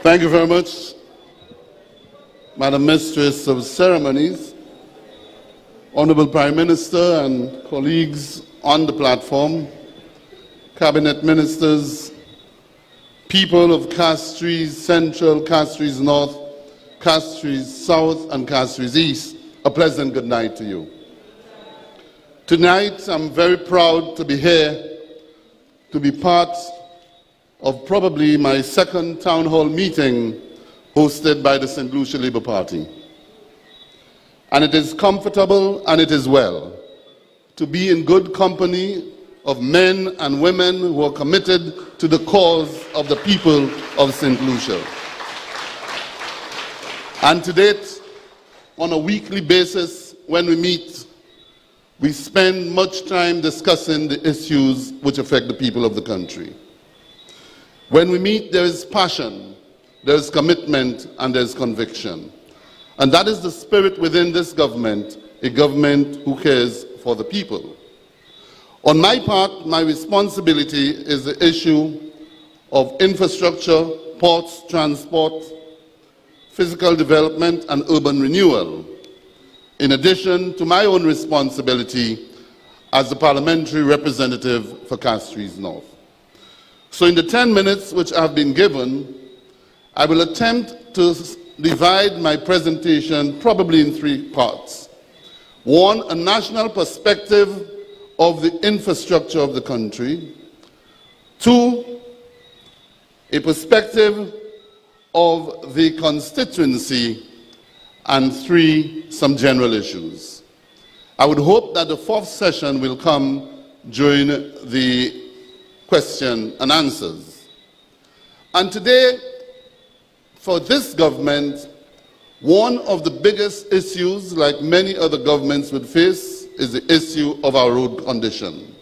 Thank you very much, Madam Mistress of Ceremonies, Honorable Prime Minister and colleagues on the platform, Cabinet Ministers, people of Castries Central, Castries North, Castries South, and Castries East. A pleasant good night to you. Tonight, I'm very proud to be here to be part of probably my second town hall meeting hosted by the St. Lucia Labour Party. And it is comfortable and it is well to be in good company of men and women who are committed to the cause of the people of St. Lucia. And to date, on a weekly basis, when we meet, we spend much time discussing the issues which affect the people of the country. When we meet, there is passion, there is commitment, and there is conviction. And that is the spirit within this government, a government who cares for the people. On my part, my responsibility is the issue of infrastructure, ports, transport, physical development, and urban renewal, in addition to my own responsibility as the parliamentary representative for Castries North. So in the 10 minutes which I've been given, I will attempt to divide my presentation probably in 3 parts. 1, a national perspective of the infrastructure of the country. 2, a perspective of the constituency. And 3, some general issues. I would hope that the 4th session will come during the question and answers. And today, for this government, one of the biggest issues, like many other governments would face, is the issue of our road condition.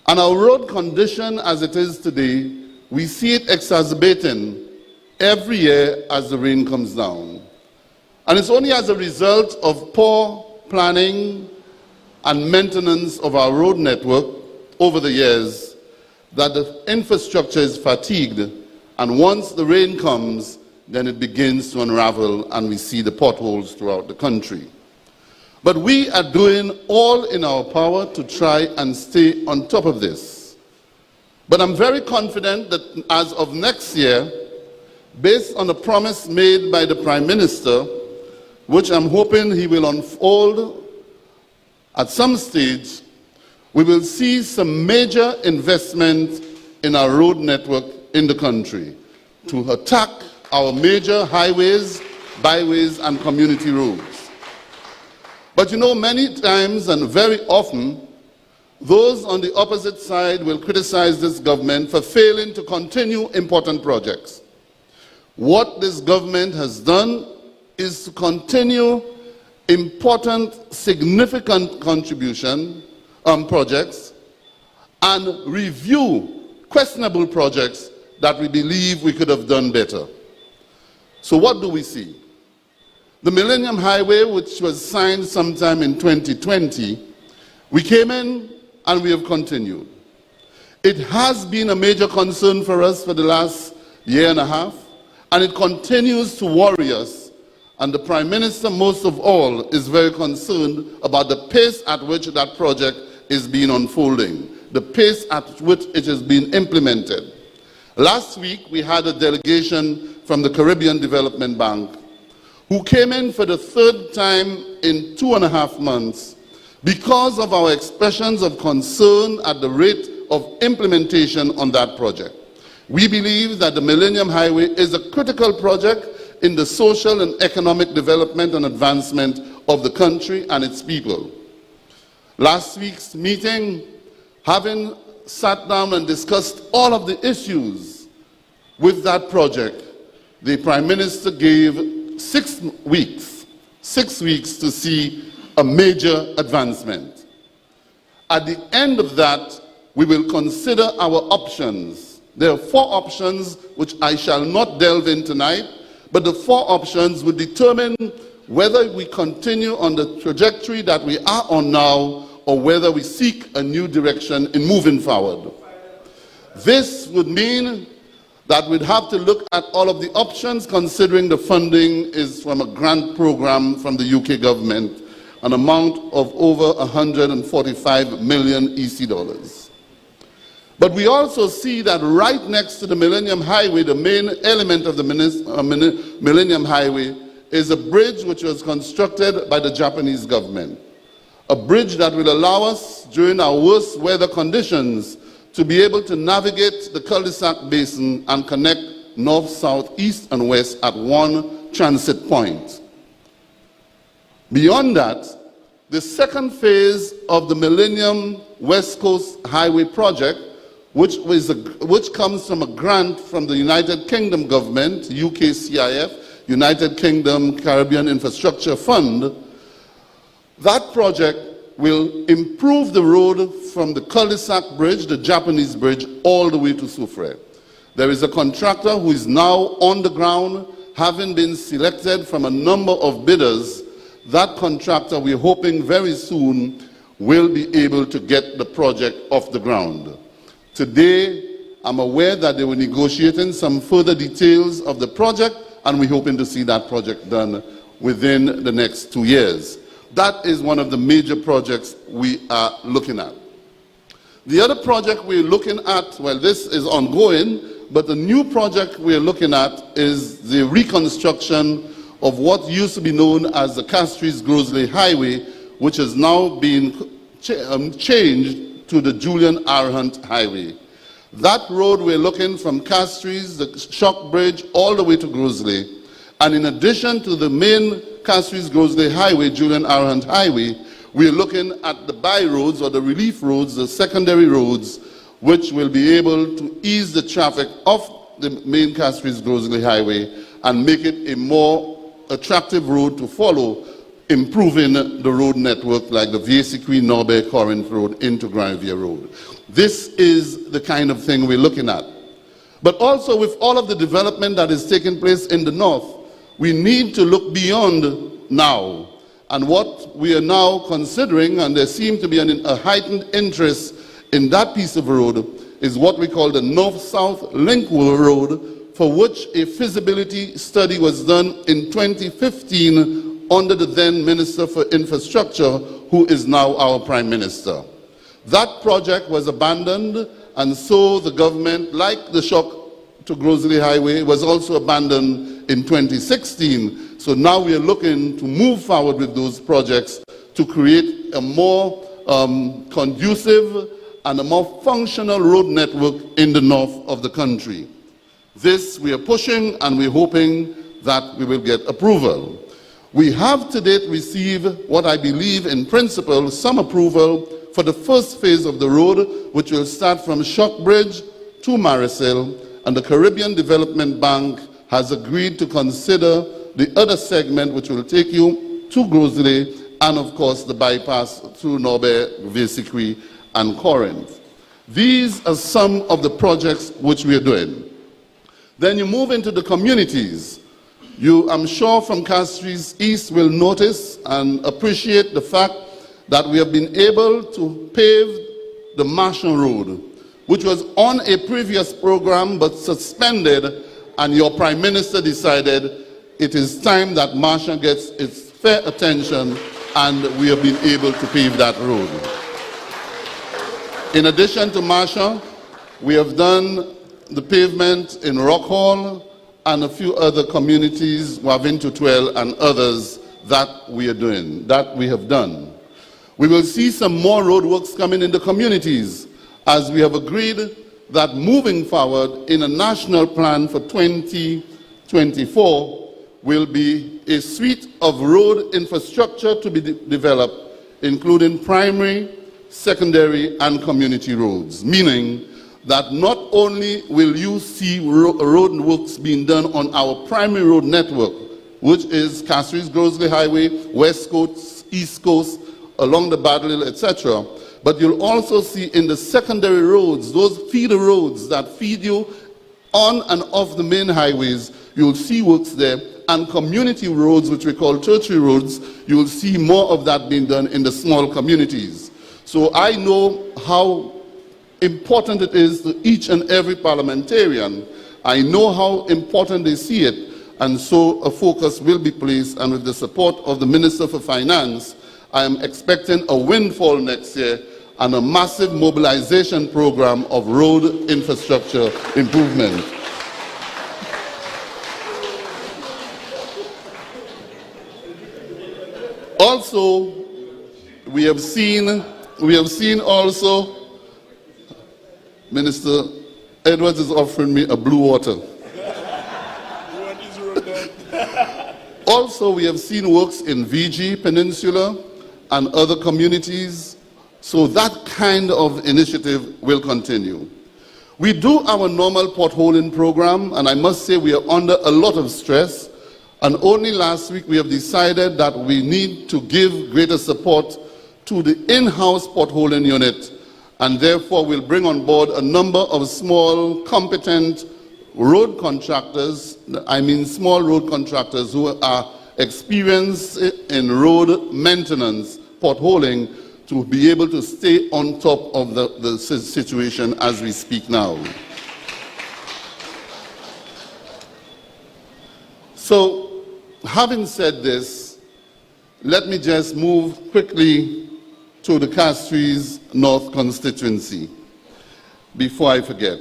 And our road condition as it is today, we see it exacerbating every year as the rain comes down. And it's only as a result of poor planning and maintenance of our road network over the years that the infrastructure is fatigued, and once the rain comes, then it begins to unravel and we see the potholes throughout the country. But we are doing all in our power to try and stay on top of this. But I'm very confident that as of next year, based on the promise made by the Prime Minister, which I'm hoping he will unfold at some stage, we will see some major investment in our road network in the country to attack our major highways, byways, and community roads. But you know, many times and very often, those on the opposite side will criticize this government for failing to continue important projects. What this government has done is to continue important, significant contribution projects and review questionable projects that we believe we could have done better. So what do we see? The Millennium Highway, which was signed sometime in 2020, we came in and we have continued. It has been a major concern for us for the last year and a half, and it continues to worry us. And the Prime Minister, most of all, is very concerned about the pace at which that project is being unfolding, the pace at which it is being implemented. Last week, we had a delegation from the Caribbean Development Bank who came in for the 3rd time in 2.5 months because of our expressions of concern at the rate of implementation on that project. We believe that the Millennium Highway is a critical project in the social and economic development and advancement of the country and its people. Last week's meeting, having sat down and discussed all of the issues with that project, the Prime Minister gave 6 weeks to see a major advancement. At the end of that, we will consider our options. There are 4 options which I shall not delve in tonight, but the 4 options will determine whether we continue on the trajectory that we are on now or whether we seek a new direction in moving forward. This would mean that we'd have to look at all of the options, considering the funding is from a grant program from the UK government, an amount of over 145 million EC dollars. But we also see that right next to the Millennium Highway, the main element of the Millennium Highway, is a bridge which was constructed by the Japanese government. A bridge that will allow us, during our worst weather conditions, to be able to navigate the cul-de-sac basin and connect north, south, east, and west at one transit point. Beyond that, the second phase of the Millennium West Coast Highway project, which comes from a grant from the United Kingdom government, UKCIF, United Kingdom Caribbean Infrastructure Fund, that project will improve the road from the cul-de-sac bridge, the Japanese bridge, all the way to Soufrière. There is a contractor who is now on the ground, having been selected from a number of bidders. That contractor, we're hoping very soon, will be able to get the project off the ground. Today, I'm aware that they were negotiating some further details of the project, and we're hoping to see that project done within the next 2 years. That is one of the major projects we are looking at. The other project we're looking at, well, this is ongoing, but the new project we're looking at is the reconstruction of what used to be known as the Castries-Grosley Highway, which has now been changed to the Julian R. Hunt Highway. That road we're looking from Castries, the Shock Bridge, all the way to Grosley. And in addition to the main Castries-Grosley Highway, Julian R. Hunt Highway, we're looking at the by-roads or the relief roads, the secondary roads, which will be able to ease the traffic off the main Castries-Grosley Highway and make it a more attractive road to follow, improving the road network like the Vieux-Sequi, Corinth Road into Granville Road. This is the kind of thing we're looking at. But also with all of the development that is taking place in the north, we need to look beyond now. And what we are now considering, and there seems to be a heightened interest in that piece of road, is what we call the North-South Link Road, for which a feasibility study was done in 2015 under the then Minister for Infrastructure, who is now our Prime Minister. That project was abandoned, and so the government, like the Shock to Grosley Highway, was also abandoned in 2016. So now we are looking to move forward with those projects to create a more conducive and a more functional road network in the north of the country. This we are pushing, and we're hoping that we will get approval. We have to date received what I believe in principle some approval for the first phase of the road, which will start from Shock Bridge to Marisil, and the Caribbean Development Bank has agreed to consider the other segment, which will take you to Grosley, and of course the bypass through Norbert, Vieux-Sequi, and Corinth. These are some of the projects which we are doing. Then you move into the communities. You, I'm sure from Castries East, will notice and appreciate the fact that we have been able to pave the Marshall Road, which was on a previous program but suspended, and your Prime Minister decided it is time that Marshall gets its fair attention, and we have been able to pave that road. In addition to Marshall, we have done the pavement in Rockhall and a few other communities, Wavintutuel and others, that we are doing, that we have done. We will see some more roadworks coming in the communities, as we have agreed that moving forward in a national plan for 2024 will be a suite of road infrastructure to be developed, including primary, secondary, and community roads, meaning that not only will you see road works being done on our primary road network, which is Castries-Grosley Highway, West Coast, East Coast, along the Badlil, etc., but you'll also see in the secondary roads, those feeder roads that feed you on and off the main highways, you'll see works there, and community roads, which we call tertiary roads, you'll see more of that being done in the small communities. So I know how important it is to each and every parliamentarian I know how important they see it, and so a focus will be placed, and with the support of the Minister for Finance, I am expecting a windfall next year and a massive mobilization program of road infrastructure improvement. Also, we have seen also, Minister Edwards is offering me a blue water. Also, we have seen works in VG Peninsula and other communities, so that kind of initiative will continue. We do our normal potholing program, and I must say we are under a lot of stress, and only last week we have decided that we need to give greater support to the in-house potholing unit, and therefore we'll bring on board a number of small, competent road contractors, small road contractors who are experienced in road maintenance, potholing, to be able to stay on top of the situation as we speak now. So, having said this, let me just move quickly to the Castries North constituency before I forget.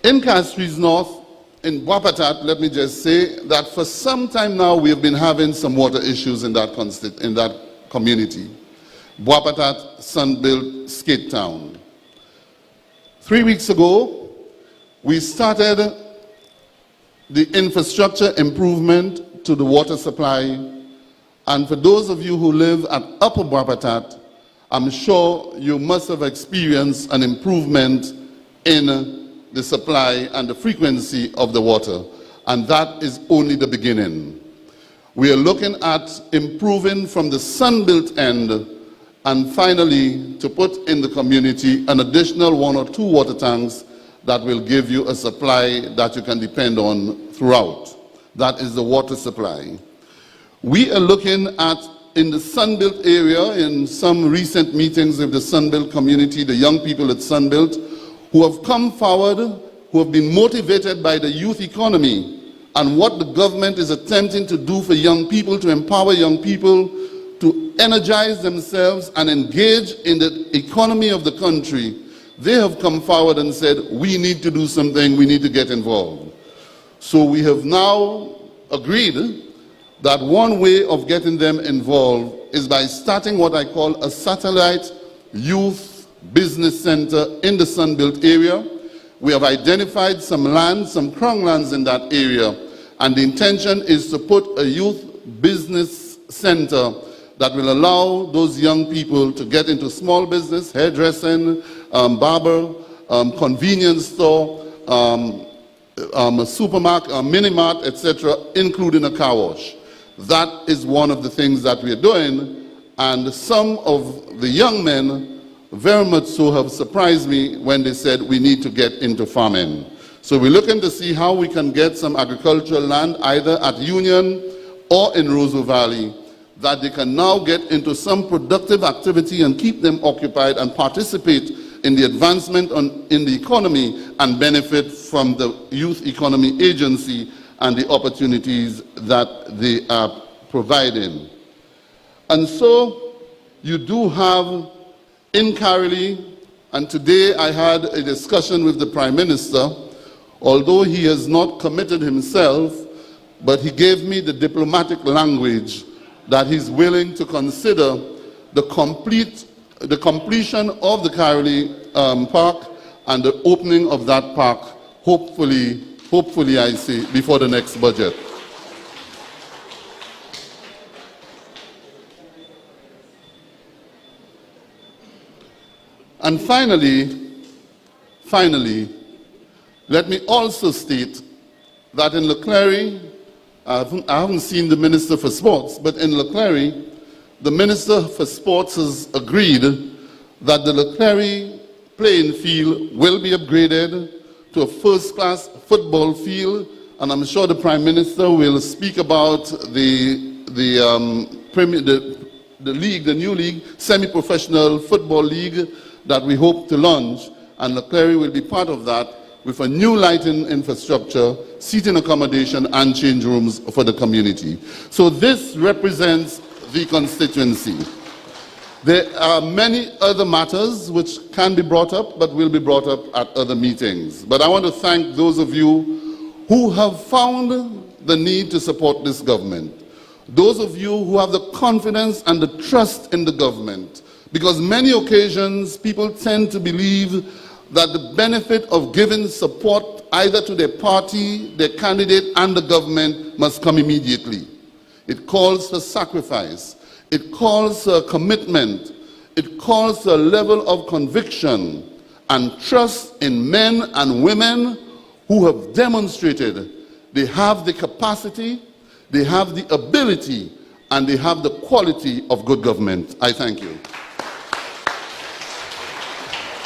In Castries North, in Wapatat, let me just say that for some time now we have been having some water issues in that community. Wapatat, Sunbuilt, Skate Town. 3 weeks ago, we started the infrastructure improvement to the water supply. And for those of you who live at Upper Wapatat, I'm sure you must have experienced an improvement in the supply and the frequency of the water, and that is only the beginning. We are looking at improving from the Sunbuilt end, and finally to put in the community an additional 1 or 2 water tanks that will give you a supply that you can depend on throughout. That is the water supply. We are looking at, in the Sunbuilt area, in some recent meetings with the Sunbuilt community, the young people at Sunbuilt, who have come forward, who have been motivated by the youth economy and what the government is attempting to do for young people, to empower young people, to energize themselves and engage in the economy of the country. They have come forward and said, we need to do something, we need to get involved. So we have now agreed that one way of getting them involved is by starting what I call a satellite youth business center in the Sunbuilt area. We have identified some land, some crown lands in that area, and the intention is to put a youth business center that will allow those young people to get into small business, hairdressing, barber, convenience store, a supermarket, a mini-mart, etc., including a car wash. That is one of the things that we are doing, and some of the young men very much so have surprised me when they said we need to get into farming. So we're looking to see how we can get some agricultural land either at Union or in Roseau Valley, that they can now get into some productive activity and keep them occupied and participate in the advancement in the economy and benefit from the Youth Economy Agency and the opportunities that they are providing. And so you do have in Carolee, and today I had a discussion with the Prime Minister, although he has not committed himself, but he gave me the diplomatic language that he's willing to consider the completion of the Carolee Park and the opening of that park, hopefully I say, before the next budget. And finally, let me also state that in Leclerc, I haven't seen the Minister for Sports, but in Leclerc, the Minister for Sports has agreed that the Leclerc playing field will be upgraded to a first-class football field, and I'm sure the Prime Minister will speak about the league, the new league, semi-professional football league that we hope to launch, and Leclerc will be part of that with a new lighting infrastructure, seating accommodation, and change rooms for the community. So this represents the constituency. There are many other matters which can be brought up, but will be brought up at other meetings. But I want to thank those of you who have found the need to support this government. Those of you who have the confidence and the trust in the government, because many occasions people tend to believe that the benefit of giving support either to their party, their candidate, and the government must come immediately. It calls for sacrifice. It calls for commitment. It calls for a level of conviction and trust in men and women who have demonstrated they have the capacity, they have the ability, and they have the quality of good government. I thank you.